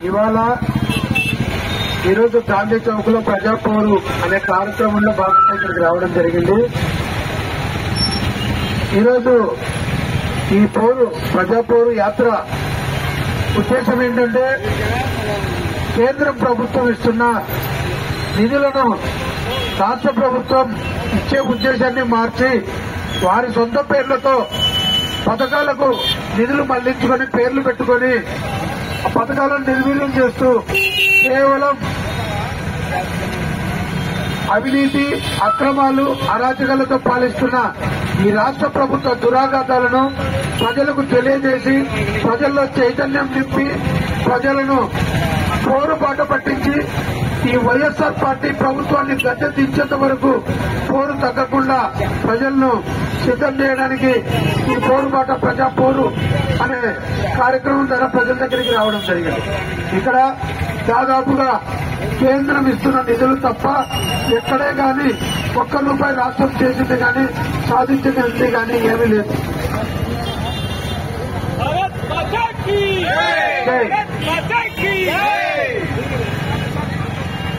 ఇవాళ ఈరోజు గాంధీ చౌక్ లో ప్రజాపోరు అనే కార్యక్రమంలో భాగంగా ఇక్కడికి రావడం జరిగింది. ఈరోజు ఈ ప్రజాపోరు యాత్ర ఉద్దేశం ఏంటంటే కేంద్ర ప్రభుత్వం ఇస్తున్న నిధులను రాష్ట్ర ప్రభుత్వం ఇచ్చే ఉద్దేశాన్ని మార్చి వారి సొంత పేర్లతో పథకాలకు నిధులు మళ్లించుకొని పేర్లు పెట్టుకొని ఆ పథకాలను నిర్వీర్యం చేస్తూ కేవలం అవినీతి అక్రమాలు అరాచకాలతో పాలిస్తున్న ఈ రాష్ట్ర ప్రభుత్వ దురాఘాతాలను ప్రజలకు తెలియజేసి ప్రజల్లో చైతన్యం నింపి ప్రజలను పోరుబాట పట్టించి ఈ వైఎస్ఆర్ పార్టీ ప్రభుత్వాన్ని గద్దె దించేంత వరకు పోరు తగ్గకుండా ప్రజలను సిద్దం చేయడానికి ఈ పోరుబాట ప్రజా పోరు అనే కార్యక్రమం ద్వారా ప్రజల దగ్గరికి రావడం జరిగింది. ఇక్కడ దాదాపుగా కేంద్రం ఇస్తున్న నిధులు తప్ప ఎక్కడే గాని ₹1 రాష్ట్రం చేసింది గాని సాధించింది గాని ఏమీ లేదు.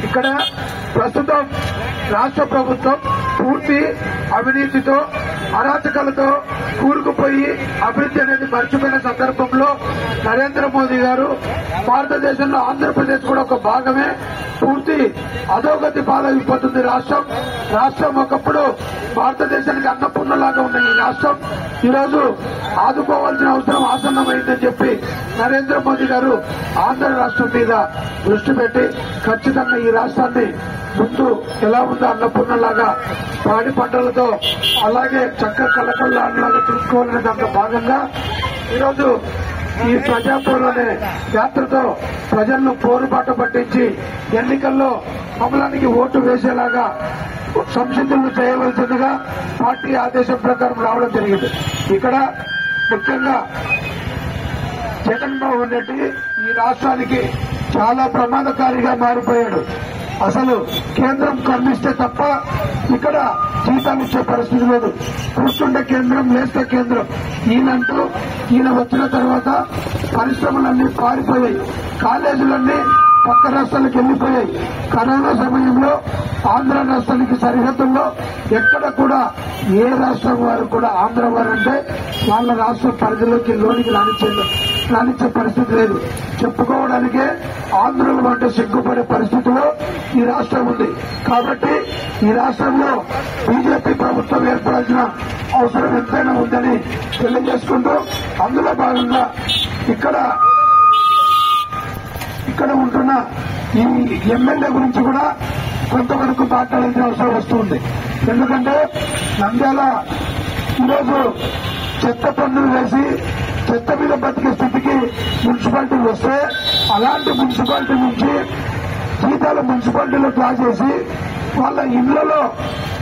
ఇక్కడ ప్రస్తుతం రాష్ట్ర ప్రభుత్వం పూర్తి అవినీతితో అరాచకాలతో కూరుకుపోయి అభివృద్ధి అనేది మర్చిపోయిన సందర్భంలో నరేంద్ర మోదీ గారు భారతదేశంలో ఆంధ్రప్రదేశ్ కూడా ఒక భాగమే పూర్తి అధోగతి పాలైపోతుంది. రాష్ట్రం ఒకప్పుడు భారతదేశానికి అన్నపూర్ణలాగా ఉన్న ఈ రాష్ట్రం ఈరోజు ఆదుకోవాల్సిన అవసరం ఆసన్నమైందని చెప్పి నరేంద్ర మోదీ గారు ఆంధ్ర రాష్ట్రం మీద దృష్టి పెట్టి ఖచ్చితంగా ఈ రాష్ట్రాన్ని ముందు ఎలా ఉందో అన్నపూర్ణలాగా పాడి పంటలతో అలాగే చక్క కలకల్లాగా చూసుకోవాలనే దాంట్లో భాగంగా ఈరోజు ఈ ప్రజాపోరు అనే యాత్రతో ప్రజలను పోరుబాట పట్టించి ఎన్నికల్లో కమలానికి ఓటు వేసేలాగా సంసిద్ధులు చేయవలసిందిగా పార్టీ ఆదేశం ప్రకారం రావడం జరిగింది. ఇక్కడ ముఖ్యంగా జగన్మోహన్ రెడ్డి ఈ రాష్ట్రానికి చాలా ప్రమాదకారిగా మారిపోయాడు. అసలు కేంద్రం కర్మిస్తే తప్ప ఇక్కడ జీతాలు ఇచ్చే పరిస్థితి లేదు. కూర్చుంటే కేంద్రం, లేస్తే కేంద్రం. ఈయన వచ్చిన తర్వాత పరిశ్రమలన్నీ పారిపోయాయి, కాలేజీలన్నీ పక్క రాష్ట్రాలకు వెళ్లిపోయాయి. కరోనా సమయంలో ఆంధ్ర రాష్ట్రానికి సరిహద్దుల్లో ఎక్కడ కూడా ఏ రాష్ట్రం వారు కూడా ఆంధ్ర వారంటే వాళ్ళ రాష్ట్ర పరిధిలోకి లోనికి రానిచ్చే పరిస్థితి లేదు. చెప్పుకోవడానికే ఆంధ్రులు అంటే సిగ్గుపడే పరిస్థితిలో ఈ రాష్ట్రం ఉంది. కాబట్టి ఈ రాష్ట్రంలో బీజేపీ ప్రభుత్వం ఏర్పడాల్సిన అవసరం ఎంతైనా ఉందని తెలియజేసుకుంటూ అందులో భాగంగా ఇక్కడ ఉంటున్న ఈ ఎమ్మెల్యే గురించి కూడా కొంతవరకు మాట్లాడాల్సిన అవసరం వస్తుంది. ఎందుకంటే నంద్యాల ఈరోజు చెత్త పన్నులు వేసి చెత్త మీద బతికే స్థితికి మున్సిపాలిటీ వస్తే అలాంటి మున్సిపాలిటీ నుంచి జీతాలు మున్సిపాలిటీలో డ్రా చేసి వాళ్ళ ఇళ్లలో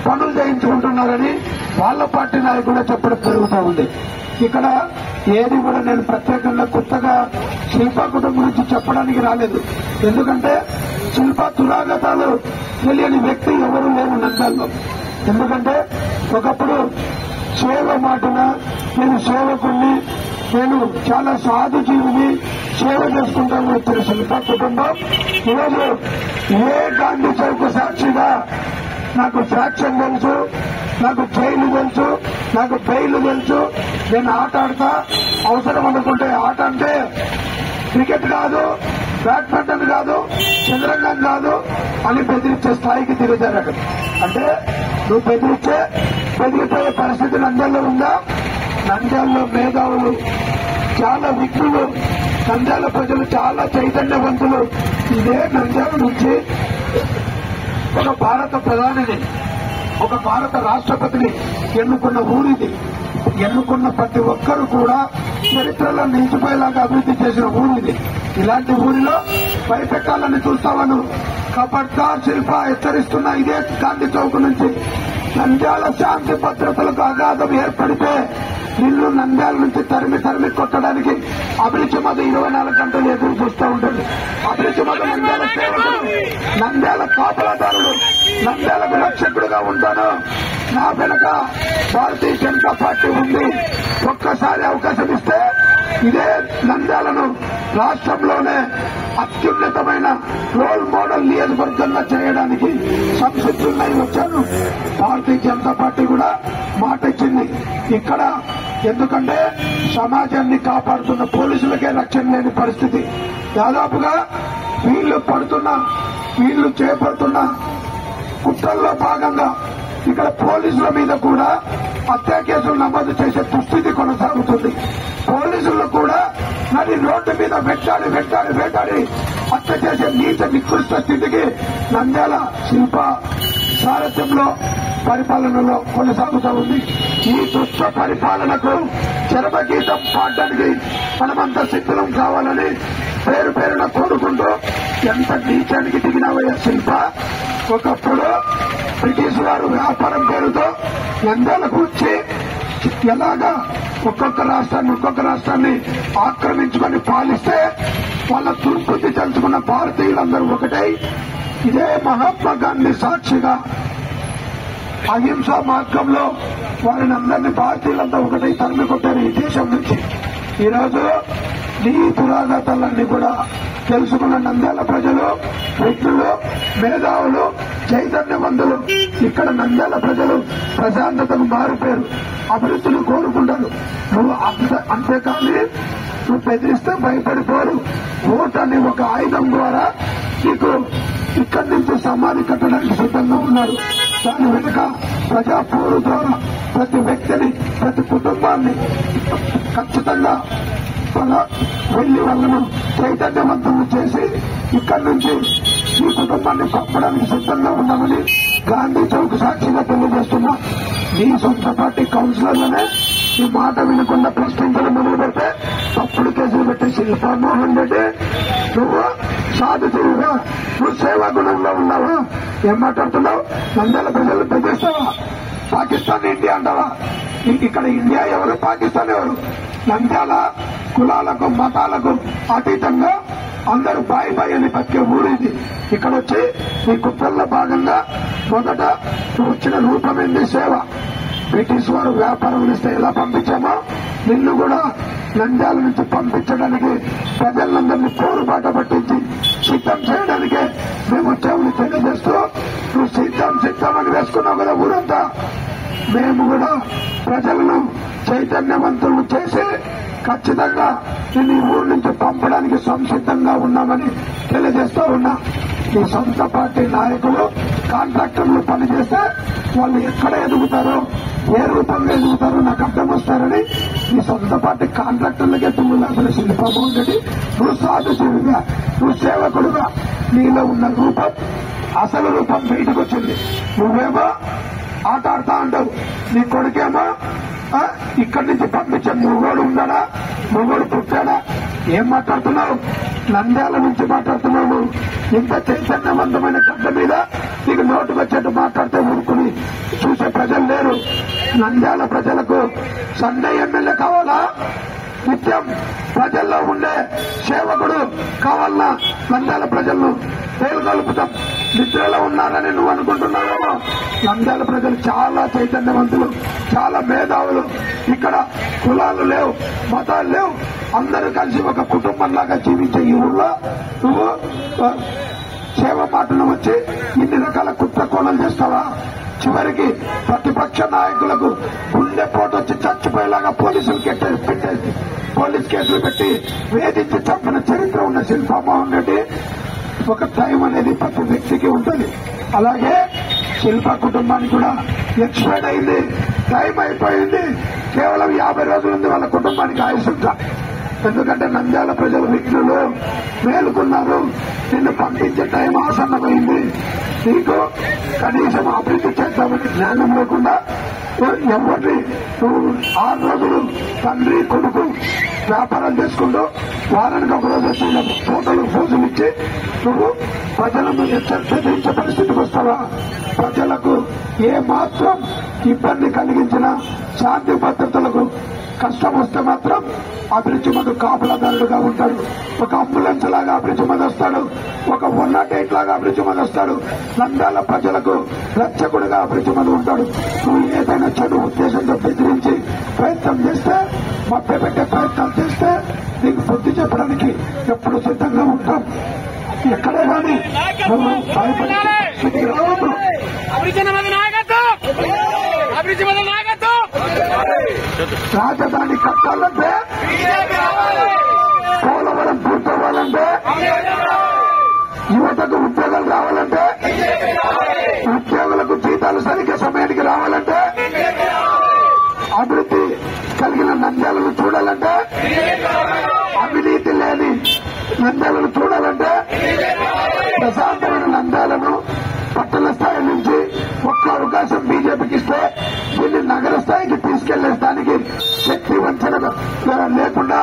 పనులు చేయించుకుంటున్నారని వాళ్ళ పార్టీ నాయకులు చెప్పడం జరుగుతూ ఉంది. ఇక్కడ ఏది కూడా నేను ప్రత్యేకంగా కొత్తగా శిల్పా కుటుంబం గురించి చెప్పడానికి రాలేదు. ఎందుకంటే శిల్పా దురాగతాలు తెలియని వ్యక్తి ఎవరు లేరు నంద్యాలలో. ఎందుకంటే ఒకప్పుడు సేవ మాటన నేను సేవకుణ్ణి, నేను చాలా సాధు జీవిని, సేవ చేసుకుంటాను వచ్చిన శిల్పా కుటుంబం ఈరోజు ఏ గాంధీ చౌక్ సాక్షిగా నాకు ఫ్రాక్షన్ తెలుసు, నాకు జైలు తెలుసు, నాకు బెయిల్ తెలుసు, నేను ఆట ఆడతా, అవసరం అనుకుంటే ఆట అంటే క్రికెట్ కాదు, బ్యాడ్మింటన్ కాదు, చంద్రంగం కాదు అని బెదిరించే స్థాయికి దిగుతారు. అక్కడ అంటే నువ్వు బెదిరిపోయే పరిస్థితి నంద్యాలలో ఉందా? నంద్యాలలో మేధావులు, చాలా విఘ్నులు, నంద్యాల ప్రజలు చాలా చైతన్యవంతులు. ఇదే నంద్యాల నుంచి ఒక భారత ప్రధానిని, ఒక భారత రాష్ట్రపతిని ఎన్నుకున్న ఊరిది. ఎన్నుకున్న ప్రతి ఒక్కరూ కూడా చరిత్రలో నిలిచిపోయేలాగా అభివృద్ధి చేసిన ఊరిది. ఇలాంటి ఊరిలో భయపెట్టాలని చూస్తావను ఖబర్దార్ శిల్ప హెచ్చరిస్తున్న ఇదే గాంధీ చౌక్ నుంచి నంద్యాల శాంతి భద్రతలకు అగాధం ఏర్పడితే నిన్ను నంద్యాల నుంచి తరిమి కొట్టడానికి అభిరుచి మీద 24 గంటలు ఎదురు చూస్తూ ఉంటుంది. అభివృద్ధిమంత నంద్యాల సేవకుడు, నంద్యాల కాపలాదారుడు, నంద్యాలకు రక్షకుడుగా ఉంటాను. నా వెనక భారతీయ జనతా పార్టీ ఉంది. ఒక్కసారి అవకాశం ఇస్తే ఇదే నంద్యాలను రాష్ట్రంలోనే అత్యున్నతమైన రోల్ మోడల్ నియోజకవర్గంగా చేయడానికి సంసిద్ధులై వచ్చాను. భారతీయ జనతా పార్టీ కూడా మాట ఇచ్చింది. ఇక్కడ ఎందుకంటే సమాజాన్ని కాపాడుతున్న పోలీసులకే రక్షణ లేని పరిస్థితి. దాదాపుగా వీళ్లు చేపడుతున్న కుట్రల్లో భాగంగా ఇక్కడ పోలీసుల మీద కూడా హత్య కేసులు నమోదు చేసే దుస్థితి కొనసాగుతుంది. పోలీసులు కూడా నది రోడ్డు మీద వెంటాడి హత్య చేసే నీచ నికృష్ట స్థితికి నంద్యాల శిల్ప సారథ్యంలో పరిపాలనలో కొనసాగుతూ ఉంది. ఈ దుష్ట పరిపాలనకు చరమగీతం పాడడానికి మనమంతా సిద్ధం కావాలని పేరున కోరుకుంటూ ఎంత నీచానికి దిగినవయ్యా శిల్ప. ఒకప్పుడు బ్రిటిష్ వారు వ్యాపారం పేరుతో నంద్యాలకు వచ్చి ఎలాగా ఒక్కొక్క రాష్ట్రాన్ని ఆక్రమించుకొని పాలిస్తే వాళ్ళ దుర్బుద్ధి తెలుసుకున్న భారతీయులందరూ ఒకటై ఇదే మహాత్మా గాంధీ సాక్షిగా అహింసా మార్గంలో వారిని అందరినీ భారతీయులంతా ఒకటై తరిమి కొట్టారు ఈ దేశం నుంచి. ఈరోజు నీ పురాగతాలన్నీ కూడా తెలుసుకున్న నంద్యాల ప్రజలు, వ్యక్తులు, మేధావులు, చైతన్యవంతులు ఇక్కడ నంద్యాల ప్రజలు ప్రశాంతతను మారిపోయారు, అభివృద్ధిని కోరుకుంటారు. నువ్వు అంతేకాని నువ్వు బెదిరిస్తే భయపడిపోరు. ఓటు అనే ఒక ఆయుధం ద్వారా నీకు ఇక్కడి నుంచి సమాధి కట్టడానికి సిద్ధంగా ఉన్నారు. దాని వెనుక ప్రజాపోరు ద్వారా ప్రతి వ్యక్తిని, ప్రతి కుటుంబాన్ని ఖచ్చితంగా వెళ్లి వాళ్ళను చైతన్యవంతులు చేసి ఇక్కడి నుంచి ఈ కుటుంబాన్ని పంపడానికి సిద్ధంగా ఉన్నామని గాంధీ చౌక్ సాక్షిగా తెలియజేస్తున్నా. నీ సొంత పార్టీ కౌన్సిలర్లనే ఈ మాట వినకుండా ప్రశ్నించడం మొదలు పెడితే తప్పుడు కేసులు పెట్టే శిల్పామోహన్ రెడ్డి నువ్వు సాధువుగా, నువ్వు సేవా గుణంలో ఉన్నావా? ఏం మాట్లాడుతున్నావు? నంద్యాల ప్రజలు బెదిరిస్తావా? పాకిస్తాన్ ఇండియా అంటావా? ఇక్కడ ఇండియా ఎవరు, పాకిస్తాన్ ఎవరు? నంద్యాల కులాలకు మతాలకు అతీతంగా అందరూ బాయి అని బతికే ఊరు ఇది. ఇక్కడ వచ్చి ఈ కుట్రల్లో భాగంగా మొదట వచ్చిన రూపమైంది సేవ. బ్రిటిష్ వారు వ్యాపారం ఇస్తే ఎలా పంపించామో నిన్ను కూడా నంద్యాల నుంచి పంపించడానికి ప్రజలందరినీ పోరుబాట పట్టించి సిద్ధం చేయడానికే మేము వచ్చామని తెలియజేస్తూ నువ్వు సిద్ధమని వేసుకున్నావు కదా ఊరంతా. మేము కూడా ప్రజలను చైతన్యవంతులను చేసి ఖచ్చితంగా నేను ఈ ఊరు నుంచి పంపడానికి సంసిద్ధంగా ఉన్నామని తెలియజేస్తూ ఉన్నా. ఈ సొంత పార్టీ నాయకులు, కాంట్రాక్టర్లు పనిచేస్తే వాళ్ళు ఎక్కడ ఎదుగుతారో, ఏ రూపంలో ఎదుగుతారో నాకు అర్థం వస్తారని ఈ సొంత పార్టీ కాంట్రాక్టర్లకే తుమ్ములు అసలు శిల్పమోహన్ రెడ్డి నువ్వు సాధుశివుడిగా, నువ్వు సేవకుడుగా నీలో ఉన్న రూపం, అసలు రూపం బయటకు వచ్చింది. నువ్వేమో ఆట ఆడుతా ఉంటావు, నీ కొడుకేమో ఇక్కడి నుంచి పంపించే మొగోడు ఉన్నాడా, మొగోడు పుట్టాడా? ఏం మాట్లాడుతున్నావు? నంద్యాల నుంచి మాట్లాడుతున్నావు. ఇంత చైతన్యవంతమైన గడ్డ మీద నీకు నోటుకు వచ్చేట్టు మాట్లాడితే ఊరుకుని చూసే ప్రజలు లేరు. నంద్యాల ప్రజలకు సండే ఎమ్మెల్యే కావాలా? నిత్యం ప్రజల్లో ఉండే సేవకుడు కావాలన్నా? నంద్యాల ప్రజలను తేలుగలుపుతాం. నిద్రలో ఉన్నారని నువ్వు అనుకుంటున్నావేమో. నంద్యాల ప్రజలు చాలా చైతన్యవంతులు, చాలా మేధావులు. ఇక్కడ కులాలు లేవు, మతాలు లేవు, అందరూ కలిసి ఒక కుటుంబంలాగా జీవించే ఈ ఊళ్ళో నువ్వు సేవ మాటలు వచ్చి ఇన్ని రకాల కుట్ర కోణాలు చేస్తావా? చివరికి ప్రతిపక్ష నాయకులకు గుండెపోటు వచ్చి చచ్చిపోయేలాగా పోలీసులు పెట్టేసి పోలీస్ కేసులు పెట్టి వేధించి చంపిన చరిత్ర ఉన్న శిల్పమోహన్ రెడ్డి. ఒక టైం అనేది ప్రతి వ్యక్తికి ఉంటుంది. అలాగే శిల్ప కుటుంబానికి కూడా ఎక్స్పైర్డ్ అయింది, టైం అయిపోయింది. కేవలం 50 రోజులు ఉంది వాళ్ళ కుటుంబానికి ఆయుష్గా. ఎందుకంటే నంద్యాల ప్రజల విఘ్నులు మేలుకున్నారు. నిన్ను పంపించే టైం ఆసన్నమైంది. నీకు కనీసం అభివృద్ధి చేద్దామని జ్ఞానం లేకుండా ఎవరిని నువ్వు 6 రోజులు తండ్రి కొడుకు వ్యాపారం చేసుకుంటూ వారానికి ఒక రోజు వచ్చిన తోటలు ఫోజులు ఇచ్చి నువ్వు ప్రజలను హెచ్చరించే పరిస్థితికి వస్తావా? ప్రజలకు ఏ మాత్రం ఇబ్బంది కలిగించిన శాంతి భద్రతలకు కష్టం వస్తే మాత్రం అభిరుచి మందు కాపులదారుడుగా ఉంటాడు. ఒక అంబులెన్స్ లాగా అభిరుచి మంది వస్తాడు. ఒక 108 లాగా అభిరుచి మంది వస్తాడు. నంద్యాల ప్రజలకు రక్షకుడిగా అభిరుచి మంది ఉంటాడు. నువ్వు ఏదైనా చెడు ఉద్దేశంతో బెదిరించి ప్రయత్నం చేస్తే, మభ్యపెట్టే ప్రయత్నం చేస్తే నీకు బుద్ధి చెప్పడానికి ఎప్పుడు సిద్ధంగా ఉంటాం. ఎక్కడే కానీ నువ్వు భయపడి రాజధాని కట్టాలంటే, పోలవరం పూర్తవ్వాలంటే, యువతకు ఉద్యోగాలు రావాలంటే, ఉద్యోగులకు జీతాలు సరిగ్గా సమయానికి రావాలంటే, అభివృద్ధి కలిగిన నంద్యాలను చూడాలంటే, అవినీతి లేని నంద్యాలను చూడాలంటే, ప్రశాంతమైన నంద్యాలను పట్టణ స్థాయి నుంచి ఒక్క అవకాశం బీజేపీకి ఇస్తే దీన్ని నగర స్థాయికి తీసుకెళ్లే దానికి శక్తి వంచన లేకుండా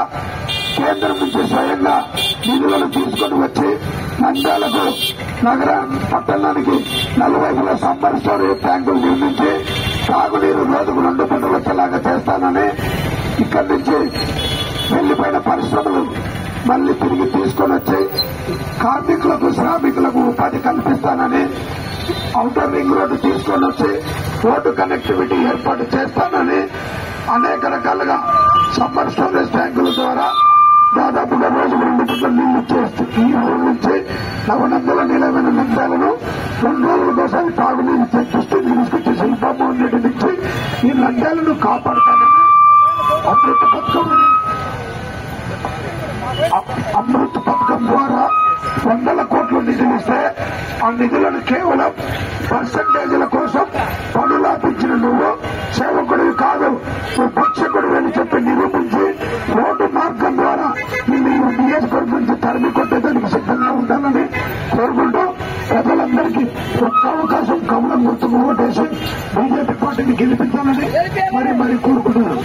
కేంద్రం నుంచి స్వయంగా నిధులను తీసుకుని వచ్చి నంద్యాలకు నగర పట్టణానికి నలువైపుల సమ్మర్ స్టోరేజ్ ట్యాంకులు నిర్మించి తాగునీరు రోజుకు 2 పంటలు వచ్చేలాగా చేస్తానని, ఇక్కడి నుంచి వెళ్లిపోయిన పరిశ్రమలు మళ్లీ తిరిగి తీసుకొని వచ్చి కార్మికులకు శ్రామికులకు ఉపాధి కల్పిస్తానని, ఔటర్ రింగ్ రోడ్డు తీసుకొని వచ్చి రోడ్డు కనెక్టివిటీ ఏర్పాటు చేస్తానని, అనేక రకాలుగా సమ్మర్ స్టోరేజ్ ట్యాంకుల ద్వారా దాదాపుగా రోజుకు 2 గంటల నీళ్లు చేస్తూ ఈ ఊరు నుంచి నవనందల నిలవైన నంద్యాలను 2 రోజులకోసారి తాగునీరు తెచ్చిస్తూ తీసుకొచ్చి శిల్పమోహన్ రెడ్డి నుంచి ఈ నంద్యాలను కాపాడుతానని అమృత్ పథకం ద్వారా 100 కోట్లు నిధులిస్తే ఆ నిధులను కేవలం పర్సంటేజీల కోసం పనులాపించిన నువ్వు సేవకుడివి కాదు, నువ్వు భక్షకుడు అని చెప్పి నిరూపించి రోడ్డు మార్గం ద్వారా నిన్ను ఈ నియోజకవర్గం నుంచి తరిమి కొట్టేదానికి సిద్ధంగా ఉండాలని కోరుకుంటూ ప్రజలందరికీ ఒక్క అవకాశం కమలం గుర్తుకు ఓటేసి బీజేపీ పార్టీని గెలిపించాలని మరి కోరుకుంటున్నాను.